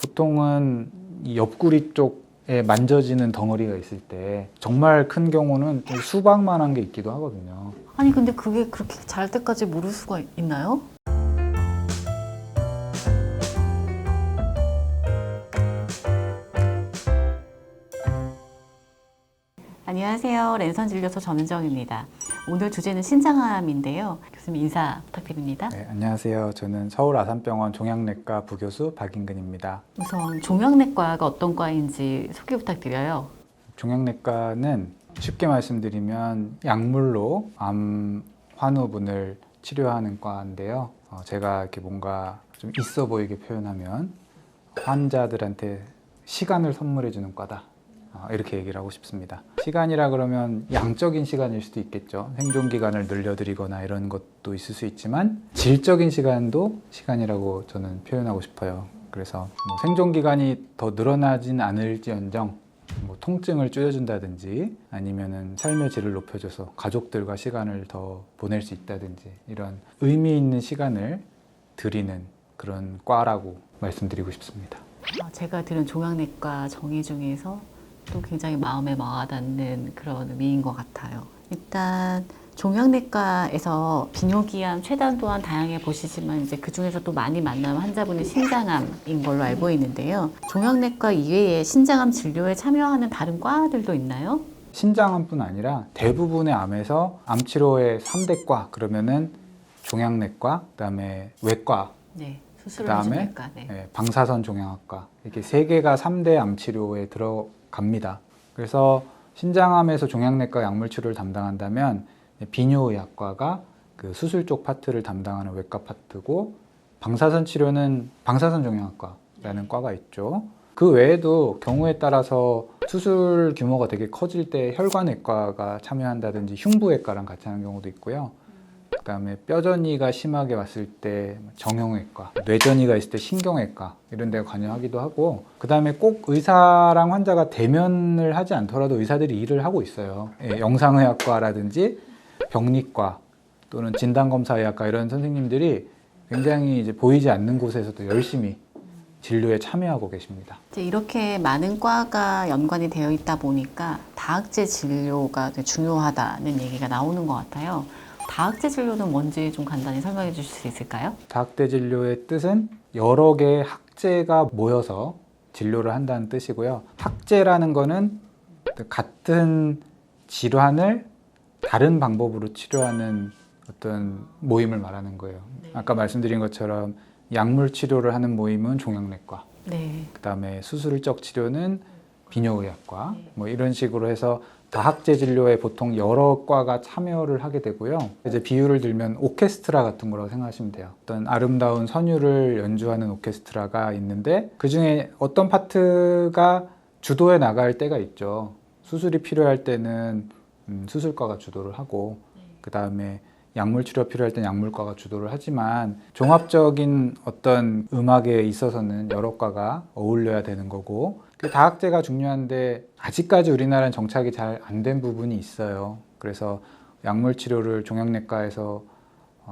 보통은 이 옆구리 쪽에 만져지는 덩어리가 있을 때 정말 큰 경우는 수박만한 게 있기도 하거든요. 아니 근데 그게 그렇게 자랄 때까지 모를 수가 있나요? 안녕하세요. 랜선 진료소 전은정입니다. 오늘 주제는 신장암인데요. 교수님 인사 부탁드립니다. 네, 안녕하세요. 저는 서울아산병원 종양내과 부교수 박인근입니다. 우선 종양내과가 어떤 과인지 소개 부탁드려요. 종양내과는 쉽게 말씀드리면 약물로 암 환우분을 치료하는 과인데요. 제가 이렇게 뭔가 좀 있어 보이게 표현하면 환자들한테 시간을 선물해 주는 과다. 이렇게 얘기를 하고 싶습니다. 시간이라 그러면 양적인 시간일 수도 있겠죠. 생존 기간을 늘려드리거나 이런 것도 있을 수 있지만 질적인 시간도 시간이라고 저는 표현하고 싶어요. 그래서 뭐 생존 기간이 더 늘어나진 않을지언정 뭐 통증을 줄여준다든지 아니면은 삶의 질을 높여줘서 가족들과 시간을 더 보낼 수 있다든지 이런 의미 있는 시간을 드리는 그런 과라고 말씀드리고 싶습니다. 제가 들은 종양내과 정의 중에서 또 굉장히 마음에 와닿는 그런 의미인 것 같아요. 일단 종양내과에서 비뇨기암, 췌장 또한 다양해 보시지만 이제 그 중에서 또 많이 만나는 환자분이 신장암인 걸로 알고 있는데요. 종양내과 이외에 신장암 진료에 참여하는 다른 과들도 있나요? 신장암뿐 아니라 대부분의 암에서 암 치료의 3대과 그러면은 종양내과, 그다음에 외과, 네, 수술을 그다음에 해주는 외과. 네. 방사선 종양학과 이렇게 세 개가 3대 암 치료에 들어갑니다. 그래서 신장암에서 종양내과 약물 치료를 담당한다면 비뇨의학과가 그 수술 쪽 파트를 담당하는 외과 파트고 방사선 치료는 방사선 종양학과라는 과가 있죠. 그 외에도 경우에 따라서 수술 규모가 되게 커질 때 혈관외과가 참여한다든지 흉부외과랑 같이 하는 경우도 있고요. 그다음에 뼈전이가 심하게 왔을 때 정형외과, 뇌전이가 있을 때 신경외과 이런 데 관여하기도 하고 그다음에 꼭 의사랑 환자가 대면을 하지 않더라도 의사들이 일을 하고 있어요. 영상의학과라든지 병리과 또는 진단검사의학과 이런 선생님들이 굉장히 이제 보이지 않는 곳에서도 열심히 진료에 참여하고 계십니다. 이제 이렇게 많은 과가 연관이 되어 있다 보니까 다학제 진료가 되게 중요하다는 얘기가 나오는 것 같아요. 다학제 진료는 뭔지 좀 간단히 설명해 주실 수 있을까요? 다학제 진료의 뜻은 여러 개의 학제가 모여서 진료를 한다는 뜻이고요. 학제라는 거는 같은 질환을 다른 방법으로 치료하는 어떤 모임을 말하는 거예요. 아까 말씀드린 것처럼 약물 치료를 하는 모임은 종양내과, 네. 그다음에 수술적 치료는 비뇨의학과, 뭐 이런 식으로 해서 다학제 진료에 보통 여러 과가 참여를 하게 되고요. 이제 비유를 들면 오케스트라 같은 거라고 생각하시면 돼요. 어떤 아름다운 선율을 연주하는 오케스트라가 있는데 그 중에 어떤 파트가 주도해 나갈 때가 있죠. 수술이 필요할 때는 수술과가 주도를 하고 그 다음에 약물 치료 필요할 땐 약물과가 주도를 하지만 종합적인 어떤 음악에 있어서는 여러 과가 어울려야 되는 거고 그 다학제가 중요한데 아직까지 우리나라는 정착이 잘 안 된 부분이 있어요. 그래서 약물 치료를 종양내과에서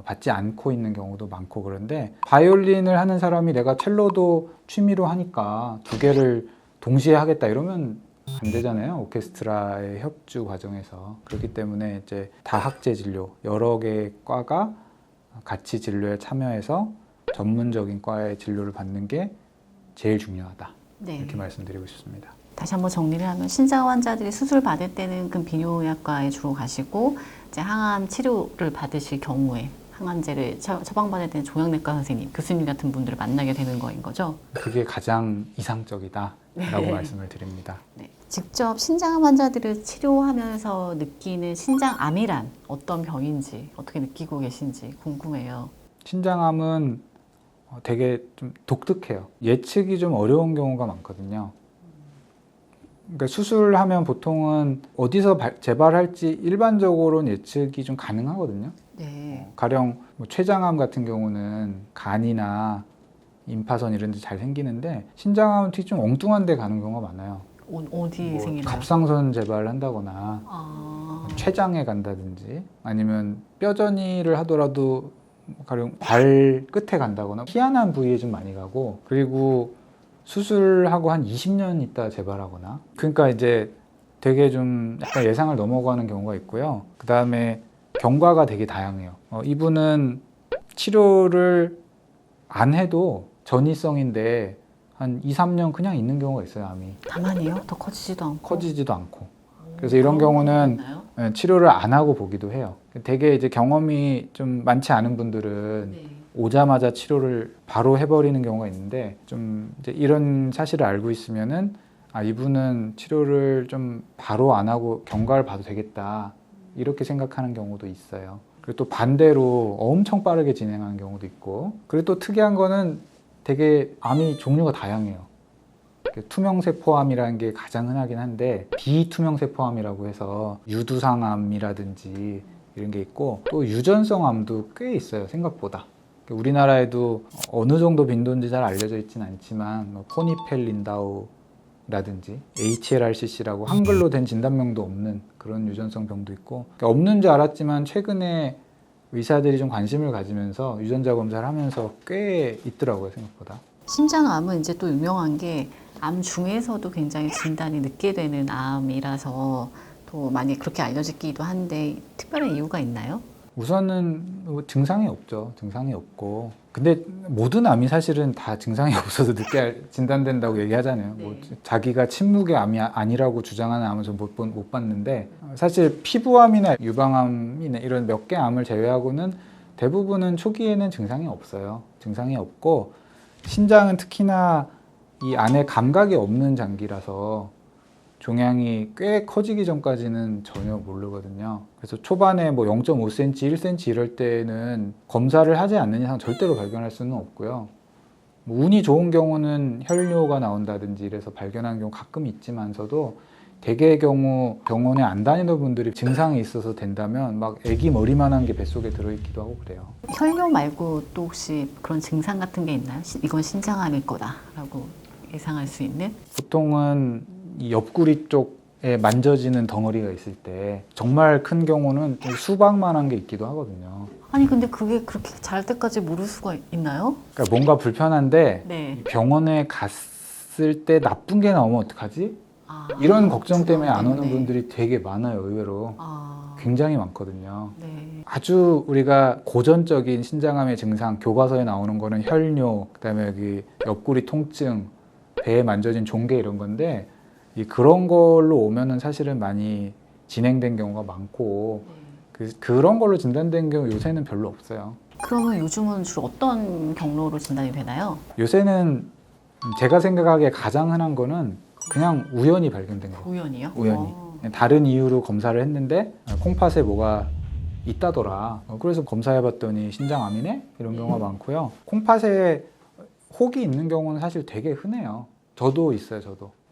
받지 않고 있는 경우도 많고 그런데 바이올린을 하는 사람이 내가 첼로도 취미로 하니까 두 개를 동시에 하겠다 이러면 안 되잖아요. 오케스트라의 협주 과정에서. 그렇기 때문에 이제 다학제 진료, 여러 개의 과가 같이 진료에 참여해서 전문적인 과의 진료를 받는 게 제일 중요하다. 네. 이렇게 말씀드리고 싶습니다. 다시 한번 정리를 하면 신장 환자들이 수술 받을 때는 그 비뇨의학과에 주로 가시고 이제 항암 치료를 받으실 경우에 항암제를 처방받을 때는 종양내과 선생님, 교수님 같은 분들을 만나게 되는 거인 거죠? 그게 가장 이상적이다라고 네. 말씀을 드립니다. 네. 직접 신장암 환자들을 치료하면서 느끼는 신장암이란 어떤 병인지 어떻게 느끼고 계신지 궁금해요. 신장암은 되게 좀 독특해요. 예측이 좀 어려운 경우가 많거든요. 그러니까 수술하면 보통은 어디서 재발할지 일반적으로는 예측이 좀 가능하거든요. 네. 가령 뭐 췌장암 같은 경우는 간이나 임파선 이런 데 잘 생기는데 신장암은 특히 좀 엉뚱한 데 가는 경우가 많아요. 어디 뭐 생기나요? 갑상선 재발을 한다거나 췌장에 간다든지 아니면 뼈전이를 하더라도 가령 발 끝에 간다거나 희한한 부위에 좀 많이 가고 그리고 수술하고 한 20년 있다 재발하거나, 그러니까 이제 되게 좀 약간 예상을 넘어가는 경우가 있고요. 그 다음에 경과가 되게 다양해요. 이분은 치료를 안 해도 전이성인데 한 2, 3년 그냥 있는 경우가 있어요, 암이. 가만히요? 더 커지지도 않고. 커지지도 않고. 그래서 이런 경우는 있나요? 치료를 안 하고 보기도 해요. 되게 이제 경험이 좀 많지 않은 분들은 네. 오자마자 치료를 바로 해버리는 경우가 있는데, 좀 이제 이런 사실을 알고 있으면은 이분은 치료를 좀 바로 안 하고 경과를 봐도 되겠다, 이렇게 생각하는 경우도 있어요. 그리고 또 반대로 엄청 빠르게 진행하는 경우도 있고, 그리고 또 특이한 거는 되게 암이 종류가 다양해요. 투명세포암이라는 게 가장 흔하긴 한데, 비투명세포암이라고 해서 유두상암이라든지 이런 게 있고, 또 유전성암도 꽤 있어요, 생각보다. 우리나라에도 어느 정도 빈도인지 잘 알려져 있지는 않지만, 포니펠린다우라든지 HLRCC라고 한글로 된 진단명도 없는 그런 유전성 병도 있고, 없는 줄 알았지만 최근에 의사들이 좀 관심을 가지면서 유전자 검사를 하면서 꽤 있더라고요, 생각보다. 신장암은 이제 또 유명한 게 암 중에서도 굉장히 진단이 늦게 되는 암이라서 또 많이 그렇게 알려지기도 한데, 특별한 이유가 있나요? 우선은 뭐 증상이 없죠. 증상이 없고. 근데 모든 암이 사실은 다 증상이 없어서 늦게 진단된다고 얘기하잖아요. 네. 뭐 자기가 침묵의 암이 아니라고 주장하는 암은 좀 못 봤는데, 사실 피부암이나 유방암이나 이런 몇 개 암을 제외하고는 대부분은 초기에는 증상이 없어요. 증상이 없고, 신장은 특히나 이 안에 감각이 없는 장기라서 종양이 꽤 커지기 전까지는 전혀 모르거든요. 그래서 초반에 뭐 0.5cm, 1cm 이럴 때는 검사를 하지 않는 이상 절대로 발견할 수는 없고요. 뭐 운이 좋은 경우는 혈뇨가 나온다든지 이래서 발견하는 경우 가끔 있지만서도, 대개의 경우 병원에 안 다니는 분들이 증상이 있어서 된다면 막 애기 머리만한 게 뱃속에 들어있기도 하고 그래요. 혈뇨 말고 또 혹시 그런 증상 같은 게 있나요? 이건 신장암일 거다라고 예상할 수 있는? 보통은 이 옆구리 쪽에 만져지는 덩어리가 있을 때, 정말 큰 경우는 수박만한 게 있기도 하거든요. 아니 근데 그게 그렇게 잘 때까지 모를 수가 있나요? 그러니까 뭔가 불편한데 네. 병원에 갔을 때 나쁜 게 나오면 어떡하지? 아, 이런 걱정 때문에 안 오는 때문에. 분들이 되게 많아요, 의외로. 아, 굉장히 많거든요. 네. 아주 우리가 고전적인 신장암의 증상, 교과서에 나오는 거는 혈뇨, 그다음에 여기 옆구리 통증, 배에 만져진 종괴 이런 건데, 그런 걸로 오면은 사실은 많이 진행된 경우가 많고, 그런 걸로 진단된 경우 요새는 별로 없어요. 그러면 요즘은 주로 어떤 경로로 진단이 되나요? 요새는 제가 생각하기에 가장 흔한 거는 그냥 우연히 발견된 거. 우연이요? 우연히. 다른 이유로 검사를 했는데 콩팥에 뭐가 있다더라. 그래서 검사해봤더니 신장암이네? 이런 경우가 많고요. 콩팥에 혹이 있는 경우는 사실 되게 흔해요. 저도 있어요,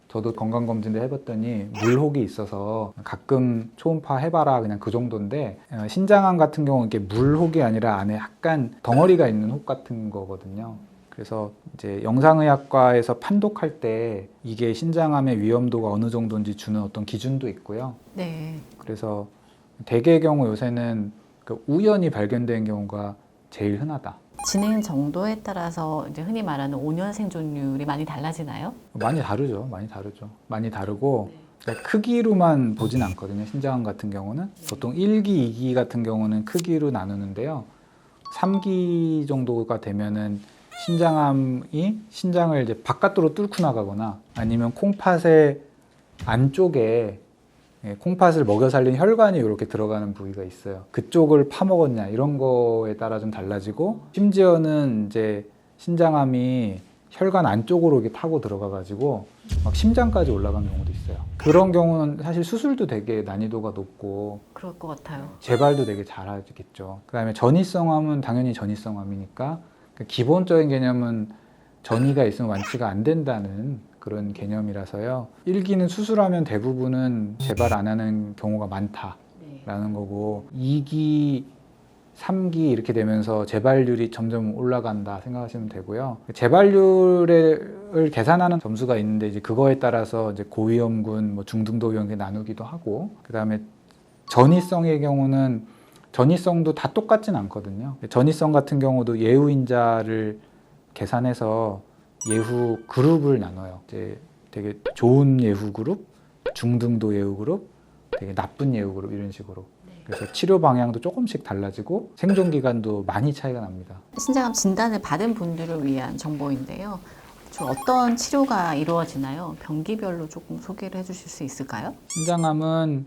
저도 건강검진도 해봤더니 물혹이 있어서 가끔 초음파 해봐라, 그냥 그 정도인데, 신장암 같은 경우는 이게 물혹이 아니라 안에 약간 덩어리가 있는 혹 같은 거거든요. 그래서 이제 영상의학과에서 판독할 때 이게 신장암의 위험도가 어느 정도인지 주는 어떤 기준도 있고요. 네. 그래서 대개의 경우 요새는 우연히 발견된 경우가 제일 흔하다. 진행 정도에 따라서 이제 흔히 말하는 5년 생존율이 많이 달라지나요? 많이 다르죠. 많이 다르죠. 많이 다르고, 그러니까 크기로만 보진 않거든요. 신장암 같은 경우는 보통 1기, 2기 같은 경우는 크기로 나누는데요. 3기 정도가 되면은 신장암이 신장을 이제 바깥으로 뚫고 나가거나, 아니면 콩팥의 안쪽에 콩팥을 먹여 살린 혈관이 이렇게 들어가는 부위가 있어요. 그쪽을 파먹었냐 이런 거에 따라 좀 달라지고, 심지어는 이제 신장암이 혈관 안쪽으로 이렇게 타고 들어가가지고 막 심장까지 올라간 경우도 있어요. 그런 경우는 사실 수술도 되게 난이도가 높고 그럴 것 같아요. 재발도 되게 잘하겠죠. 그다음에 전이성암은 당연히 전이성암이니까 기본적인 개념은 전이가 있으면 완치가 안 된다는 그런 개념이라서요. 1기는 수술하면 대부분은 재발 안 하는 경우가 많다라는 거고, 2기, 3기 이렇게 되면서 재발률이 점점 올라간다 생각하시면 되고요. 재발률을 계산하는 점수가 있는데, 이제 그거에 따라서 이제 고위험군, 뭐 중등도 위험군 나누기도 하고, 그다음에 전이성의 경우는 전이성도 다 똑같진 않거든요. 전이성 같은 경우도 예우인자를 계산해서 예후 그룹을 나눠요. 이제 되게 좋은 예후 그룹, 중등도 예후 그룹, 되게 나쁜 예후 그룹 이런 식으로. 그래서 치료 방향도 조금씩 달라지고 생존 기간도 많이 차이가 납니다. 신장암 진단을 받은 분들을 위한 정보인데요. 좀 어떤 치료가 이루어지나요? 병기별로 조금 소개를 해주실 수 있을까요? 신장암은